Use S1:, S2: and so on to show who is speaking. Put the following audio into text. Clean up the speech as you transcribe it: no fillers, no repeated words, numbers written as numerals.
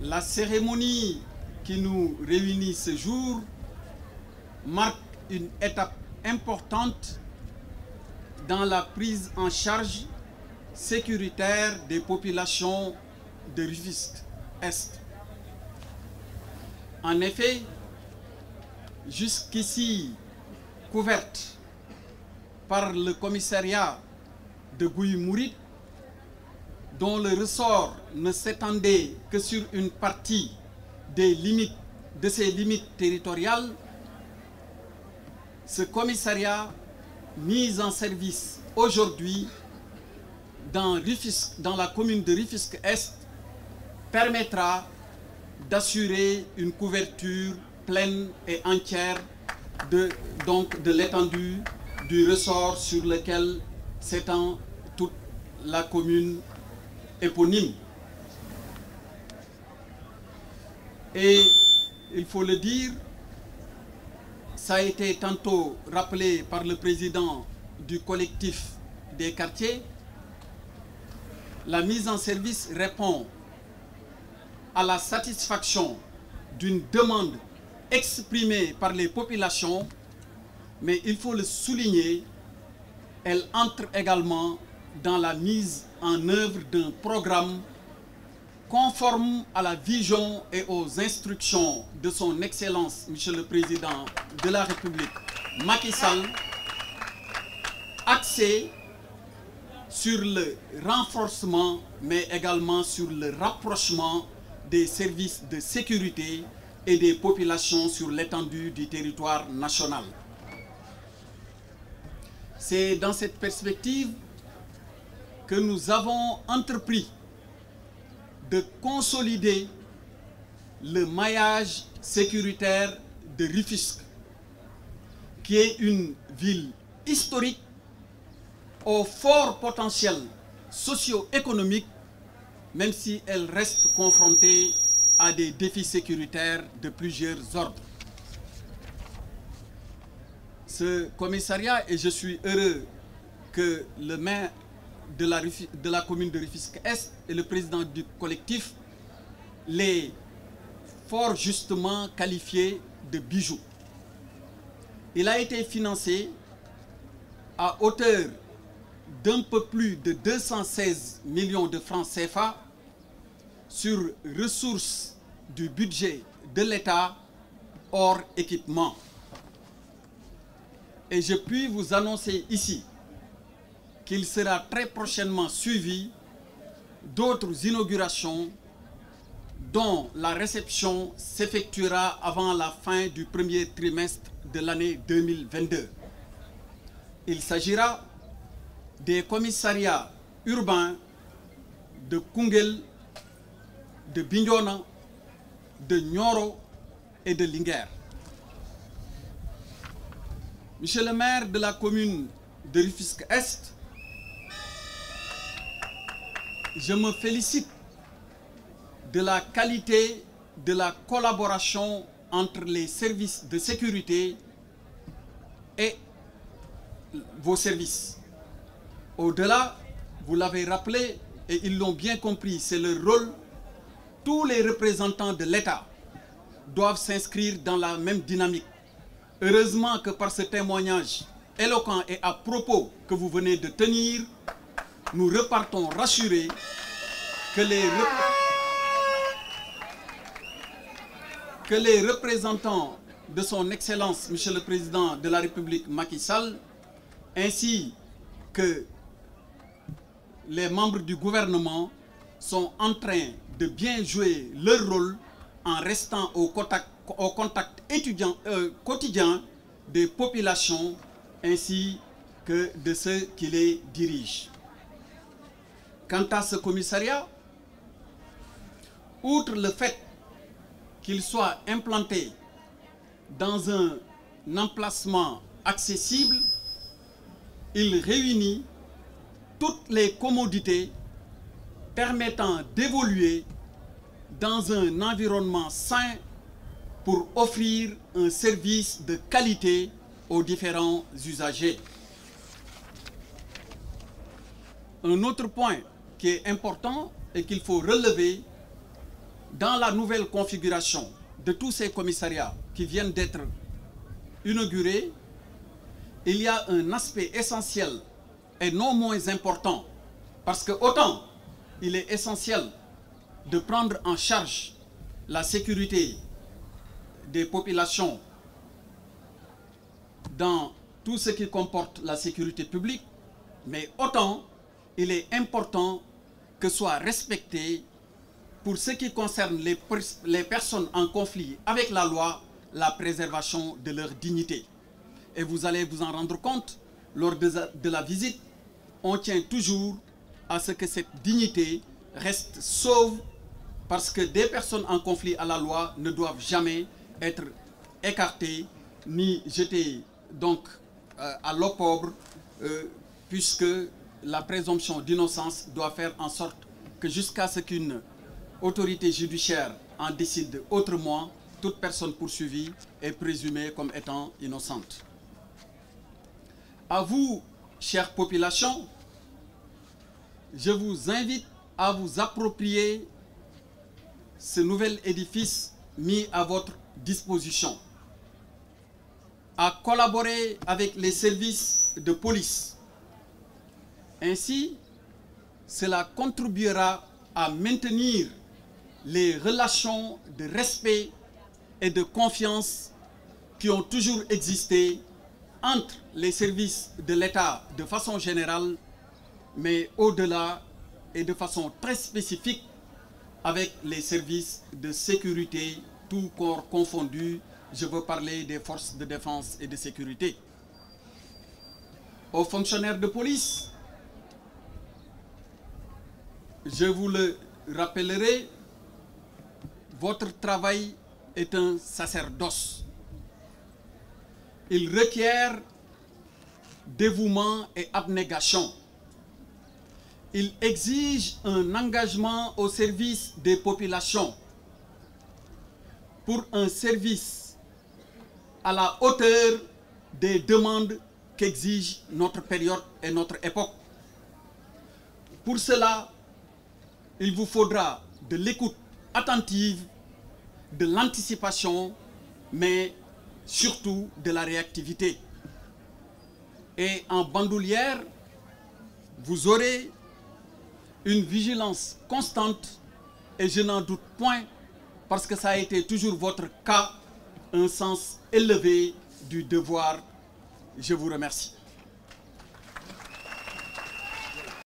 S1: La cérémonie qui nous réunit ce jour marque une étape importante dans la prise en charge sécuritaire des populations de Rufisque-Est. En effet, jusqu'ici couverte par le commissariat de Gouye Mouride, dont le ressort ne s'étendait que sur une partie de ses limites territoriales, ce commissariat mis en service aujourd'hui dans la commune de Rufisque-Est permettra d'assurer une couverture pleine et entière de l'étendue du ressort sur lequel s'étend toute la commune éponyme. Et il faut le dire, ça a été tantôt rappelé par le président du collectif des quartiers, la mise en service répond à la satisfaction d'une demande exprimée par les populations, mais il faut le souligner, elle entre également dans la mise en œuvre d'un programme conforme à la vision et aux instructions de son Excellence, Monsieur le Président de la République, Macky Sall, axé sur le renforcement, mais également sur le rapprochement des services de sécurité et des populations sur l'étendue du territoire national. C'est dans cette perspective que nous avons entrepris de consolider le maillage sécuritaire de Rufisque, qui est une ville historique au fort potentiel socio-économique, même si elle reste confrontée à des défis sécuritaires de plusieurs ordres. Ce commissariat, et je suis heureux que le maire de la commune de Rufisque-Est et le président du collectif l'aient fort justement qualifié de bijou. Il a été financé à hauteur d'un peu plus de 216 millions de francs CFA sur ressources du budget de l'État hors équipement. Et je puis vous annoncer ici qu'il sera très prochainement suivi d'autres inaugurations dont la réception s'effectuera avant la fin du premier trimestre de l'année 2022. Il s'agira des commissariats urbains de Koungheul, de Bignona, de Nioro et de Linguère. Monsieur le maire de la commune de Rufisque-Est, je me félicite de la qualité de la collaboration entre les services de sécurité et vos services. Au-delà, vous l'avez rappelé et ils l'ont bien compris, c'est leur rôle. Tous les représentants de l'État doivent s'inscrire dans la même dynamique. Heureusement que par ce témoignage éloquent et à propos que vous venez de tenir, nous repartons rassurés que les représentants de son Excellence, Monsieur le Président de la République Macky Sall, ainsi que les membres du gouvernement sont en train de bien jouer leur rôle en restant au contact quotidien des populations ainsi que de ceux qui les dirigent. Quant à ce commissariat, outre le fait qu'il soit implanté dans un emplacement accessible, il réunit toutes les commodités permettant d'évoluer dans un environnement sain pour offrir un service de qualité aux différents usagers. Un autre point qui est important et qu'il faut relever, dans la nouvelle configuration de tous ces commissariats qui viennent d'être inaugurés, il y a un aspect essentiel et non moins important, parce que autant il est essentiel de prendre en charge la sécurité des populations dans tout ce qui comporte la sécurité publique, mais autant il est important que soit respecté, pour ce qui concerne les personnes en conflit avec la loi, la préservation de leur dignité. Et vous allez vous en rendre compte, lors de la visite, on tient toujours à ce que cette dignité reste sauve, parce que des personnes en conflit à la loi ne doivent jamais être écartées ni jetées donc à l'opprobre, puisque la présomption d'innocence doit faire en sorte que jusqu'à ce qu'une autorité judiciaire en décide autrement, toute personne poursuivie est présumée comme étant innocente. À vous, chère population, je vous invite à vous approprier ce nouvel édifice mis à votre disposition, à collaborer avec les services de police. Ainsi, cela contribuera à maintenir les relations de respect et de confiance qui ont toujours existé entre les services de l'État de façon générale, mais au-delà et de façon très spécifique avec les services de sécurité, tout corps confondu. Je veux parler des forces de défense et de sécurité. Aux fonctionnaires de police, je vous le rappellerai, votre travail est un sacerdoce. Il requiert dévouement et abnégation. Il exige un engagement au service des populations pour un service à la hauteur des demandes qu'exige notre période et notre époque. Pour cela, il vous faudra de l'écoute attentive, de l'anticipation, mais surtout de la réactivité. Et en bandoulière, vous aurez une vigilance constante, et je n'en doute point, parce que ça a été toujours votre cas, un sens élevé du devoir. Je vous remercie.